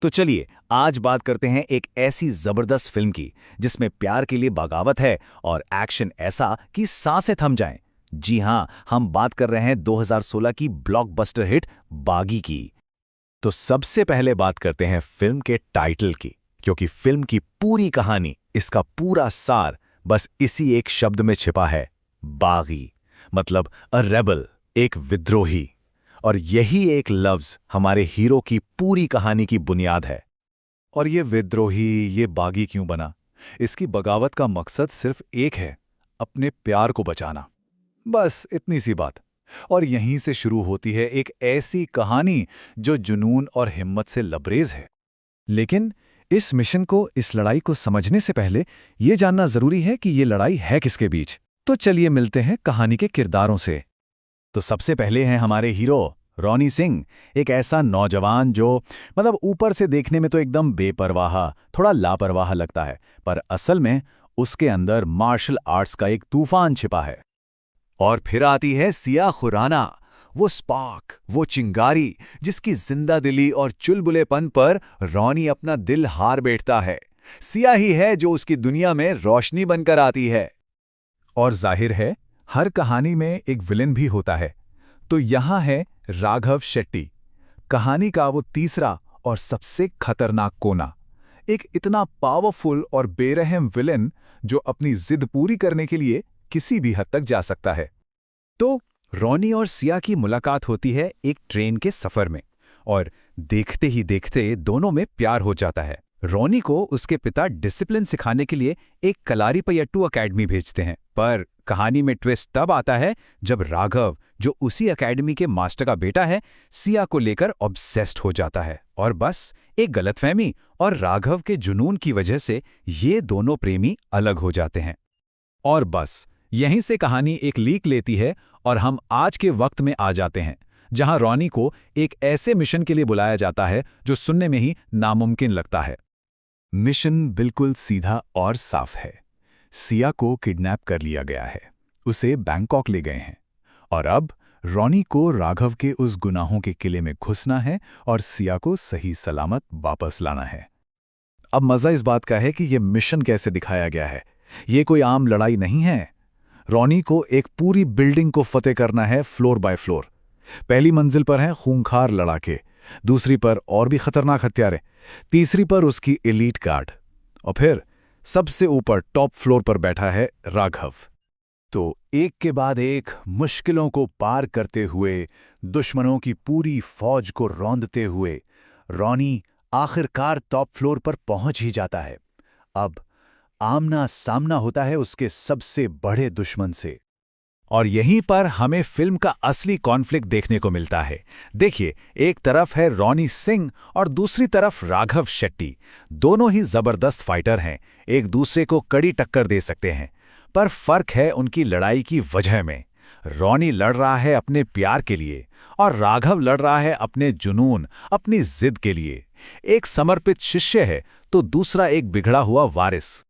तो चलिए आज बात करते हैं एक ऐसी जबरदस्त फिल्म की जिसमें प्यार के लिए बगावत है और एक्शन ऐसा कि सांसें थम जाएं। जी हां, हम बात कर रहे हैं 2016 की ब्लॉकबस्टर हिट बागी की। तो सबसे पहले बात करते हैं फिल्म के टाइटल की, क्योंकि फिल्म की पूरी कहानी, इसका पूरा सार बस इसी एक शब्द में छिपा है, बागी। मतलब अ रेबल, एक विद्रोही। और यही एक लफ्ज हमारे हीरो की पूरी कहानी की बुनियाद है। और ये विद्रोही, ये बागी क्यों बना? इसकी बगावत का मकसद सिर्फ एक है, अपने प्यार को बचाना। बस इतनी सी बात। और यहीं से शुरू होती है एक ऐसी कहानी जो जुनून और हिम्मत से लबरेज है। लेकिन इस मिशन को, इस लड़ाई को समझने से पहले ये जानना जरूरी है कि ये लड़ाई है किसके बीच। तो चलिए मिलते हैं कहानी के किरदारों से। तो सबसे पहले हैं हमारे हीरो रॉनी सिंह, एक ऐसा नौजवान जो ऊपर से देखने में तो एकदम बेपरवाह, थोड़ा लापरवाह लगता है, पर असल में उसके अंदर मार्शल आर्ट्स का एक तूफान छिपा है। और फिर आती है सिया खुराना, वो स्पार्क, वो चिंगारी जिसकी जिंदा दिली और चुलबुलेपन पर रॉनी अपना दिल हार बैठता है। सिया ही है जो उसकी दुनिया में रोशनी बनकर आती है। और जाहिर है, हर कहानी में एक विलेन भी होता है। तो यहाँ है राघव शेट्टी, कहानी का वो तीसरा और सबसे खतरनाक कोना। एक इतना पावरफुल और बेरहम विलेन जो अपनी जिद पूरी करने के लिए किसी भी हद तक जा सकता है। तो रॉनी और सिया की मुलाकात होती है एक ट्रेन के सफर में, और देखते ही देखते दोनों में प्यार हो जाता है। रॉनी को उसके पिता डिसिप्लिन सिखाने के लिए एक कलारीपयट्टू अकेडमी भेजते हैं, पर कहानी में ट्विस्ट तब आता है जब राघव, जो उसी अकेडमी के मास्टर का बेटा है, सिया को लेकर ऑब्सेस्ड हो जाता है। और बस एक गलतफहमी और राघव के जुनून की वजह से ये दोनों प्रेमी अलग हो जाते हैं। और बस यहीं से कहानी एक लीक लेती है और हम आज के वक्त में आ जाते हैं, जहां रॉनी को एक ऐसे मिशन के लिए बुलाया जाता है जो सुनने में ही नामुमकिन लगता है। मिशन बिल्कुल सीधा और साफ है। सिया को किडनैप कर लिया गया है, उसे बैंकॉक ले गए हैं, और अब रॉनी को राघव के उस गुनाहों के किले में घुसना है और सिया को सही सलामत वापस लाना है। अब मजा इस बात का है कि ये मिशन कैसे दिखाया गया है। ये कोई आम लड़ाई नहीं है। रॉनी को एक पूरी बिल्डिंग को फतेह करना है, फ्लोर बाय फ्लोर। पहली मंजिल पर हैं खूंखार लड़ाके, दूसरी पर और भी खतरनाक हथियारे, तीसरी पर उसकी एलीट गार्ड, और फिर सबसे ऊपर टॉप फ्लोर पर बैठा है राघव। तो एक के बाद एक मुश्किलों को पार करते हुए, दुश्मनों की पूरी फौज को रौंदते हुए रॉनी आखिरकार टॉप फ्लोर पर पहुंच ही जाता है। अब आमना सामना होता है उसके सबसे बड़े दुश्मन से। और यहीं पर हमें फिल्म का असली कॉन्फ्लिक्ट देखने को मिलता है। देखिए, एक तरफ है रॉनी सिंह और दूसरी तरफ राघव शेट्टी। दोनों ही जबरदस्त फाइटर हैं, एक दूसरे को कड़ी टक्कर दे सकते हैं, पर फर्क है उनकी लड़ाई की वजह में। रॉनी लड़ रहा है अपने प्यार के लिए और राघव लड़ रहा है अपने जुनून, अपनी जिद के लिए। एक समर्पित शिष्य है तो दूसरा एक बिगड़ा हुआ वारिस।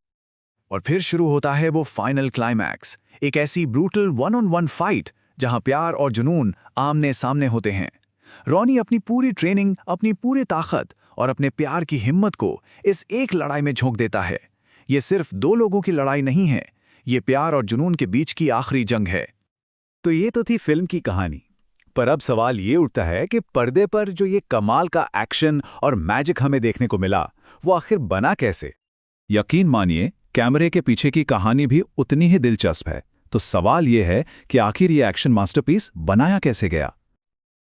और फिर शुरू होता है वो फाइनल क्लाइमैक्स, एक ऐसी brutal one on one fight जहां प्यार और जुनून आमने सामने होते हैं। रॉनी अपनी पूरी ट्रेनिंग, अपनी पूरी ताकत और अपने प्यार की हिम्मत को इस एक लड़ाई में झोंक देता है। ये सिर्फ दो लोगों की लड़ाई नहीं है, ये प्यार और जुनून के बीच की आखिरी जंग है। तो ये तो थी फिल्म की कहानी, पर अब सवाल ये उठता है कि पर्दे पर जो ये कमाल का एक्शन और मैजिक हमें देखने को मिला, वो आखिर बना कैसे? यकीन मानिए, कैमरे के पीछे की कहानी भी उतनी ही दिलचस्प है। तो सवाल यह है कि आखिर ये एक्शन मास्टरपीस बनाया कैसे गया?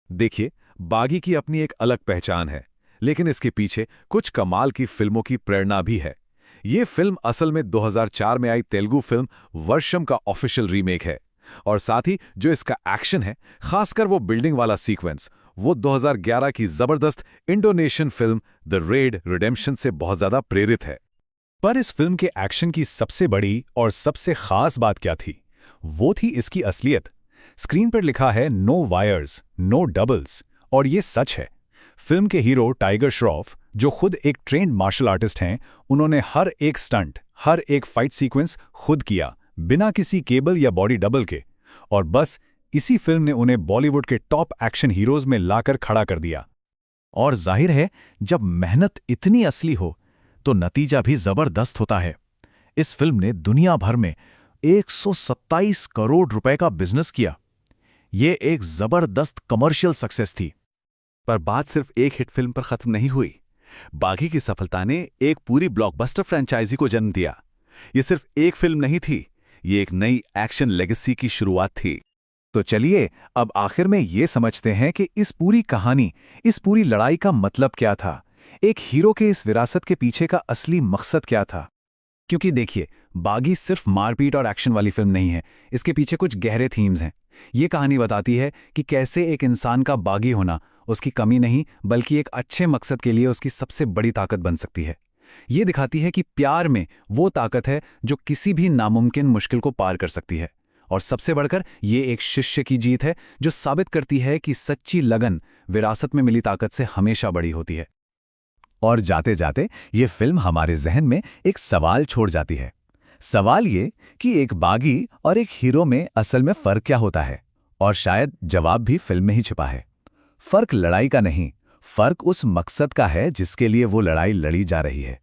देखिए, बागी की अपनी एक अलग पहचान है, लेकिन इसके पीछे कुछ कमाल की फिल्मों की प्रेरणा भी है। ये फिल्म असल में 2004 में आई तेलुगु फिल्म वर्षम का ऑफिशियल रीमेक है, और साथ ही जो इसका एक्शन है, खासकर वो बिल्डिंग वाला सीक्वेंस, वो 2011 की जबरदस्त Indonesian film the red redemption से बहुत ज्यादा प्रेरित है। पर इस फिल्म के एक्शन की सबसे बड़ी और सबसे खास बात क्या थी? वो थी इसकी असलियत। स्क्रीन पर लिखा है नो वायर्स, नो डबल्स, और ये सच है। फिल्म के हीरो टाइगर श्रॉफ, जो खुद एक ट्रेन्ड मार्शल आर्टिस्ट हैं, उन्होंने हर एक स्टंट, हर एक फाइट सीक्वेंस खुद किया, बिना किसी केबल या बॉडी डबल के। और बस इसी फिल्म ने उन्हें बॉलीवुड के टॉप एक्शन हीरोज में लाकर खड़ा कर दिया। और जाहिर है, जब मेहनत इतनी असली हो तो नतीजा भी जबरदस्त होता है। इस फिल्म ने दुनिया भर में 127 करोड़ रुपए का बिजनेस किया। ये एक जबरदस्त कमर्शियल सक्सेस थी। पर बात सिर्फ एक हिट फिल्म पर खत्म नहीं हुई। बागी की सफलता ने एक पूरी ब्लॉकबस्टर फ्रेंचाइजी को जन्म दिया। ये सिर्फ एक फिल्म नहीं थी, ये एक नई एक्शन लेगेसी की शुरुआत थी। तो चलिए अब आखिर में ये समझते हैं कि इस पूरी कहानी, इस पूरी लड़ाई का मतलब क्या था। एक हीरो के इस विरासत के पीछे का असली मकसद क्या था। क्योंकि देखिए, बागी सिर्फ मारपीट और एक्शन वाली फिल्म नहीं है, इसके पीछे कुछ गहरे थीम्स हैं। ये कहानी बताती है कि कैसे एक इंसान का बागी होना उसकी कमी नहीं, बल्कि एक अच्छे मकसद के लिए उसकी सबसे बड़ी ताकत बन सकती है। ये दिखाती है कि प्यार में वो ताकत है जो किसी भी नामुमकिन मुश्किल को पार कर सकती है। और सबसे बढ़कर ये एक शिष्य की जीत है जो साबित करती है कि सच्ची लगन विरासत में मिली ताकत से हमेशा बड़ी होती है। और जाते जाते ये फिल्म हमारे जहन में एक सवाल छोड़ जाती है। सवाल ये कि एक बागी और एक हीरो में असल में फर्क क्या होता है, और शायद जवाब भी फिल्म में ही छिपा है। फर्क लड़ाई का नहीं, फर्क उस मकसद का है जिसके लिए वो लड़ाई लड़ी जा रही है।